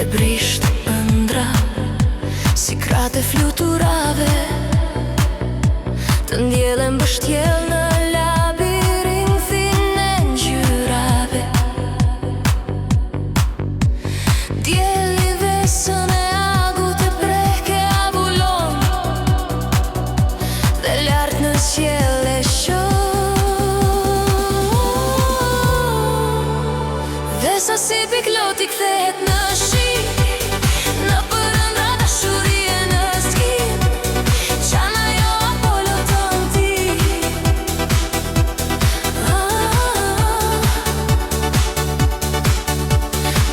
e brisht ëndra si krate fluturave, të ndjelen bështjel në labirintin e ngjyrave. Djeli vesën e agut e preke avullon, dhe lart në qiell e shoh. Vesa si pikloti kthehet në shi, në përëndra dashurie në zgjim, qan ajo Apollo ton ti.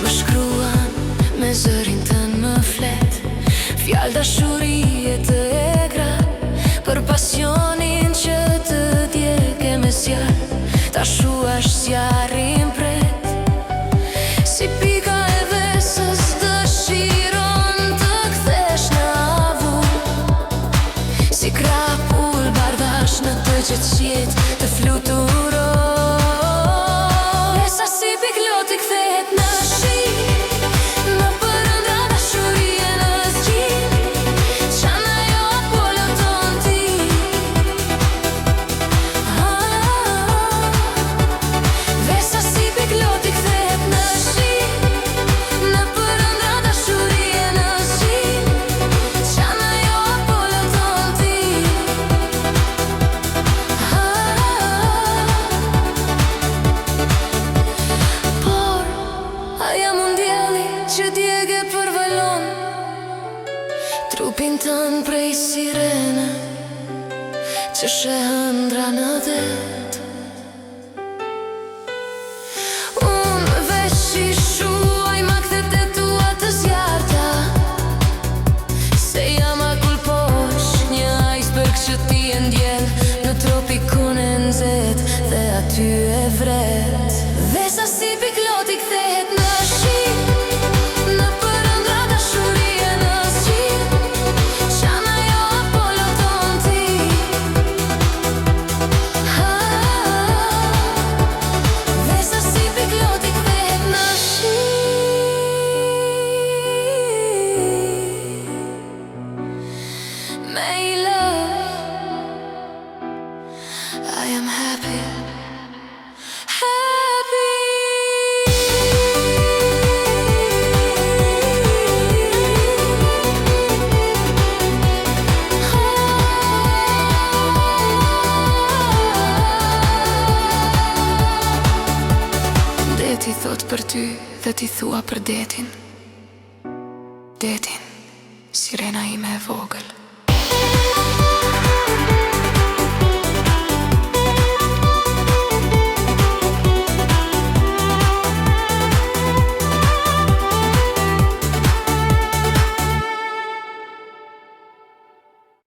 Më shkruan me zërin tën më flet, fjalë dashurie të egra, për pasionin që të djege me zjarr. Ta shuash zjarrin pret, si pika e vesës dëshiron të kthesh në avull, si krapull bardhash në të qetësiet të fluturon. Vesa si pikloti kthehet në shi, në përëndra dashurie në zgjim, qan ajo Apollo ton ti. Vesa si pikloti kthehet në shi, në përëndra dashurie në zgjim, qan ajo Apollo ton ti. Por aja mund djeli që djege përvalon trupin tën prej sirene që sheh ëndra në det. Unë veç i shuaj maktet e tua të zjarta, se jam akull posh një iceberg që ti e ndjen në tropikun e nxet, dhe aty e vret. Vesa si pikloti kthehet në shi, në përëndra dashurie në zgjim, qan ajo Apollo ton ti. Vesa si pikloti kthehet në shi, may love, I am happy. Deti thot për ty dhe ti thua për detin, detin, sirena ime e vogël.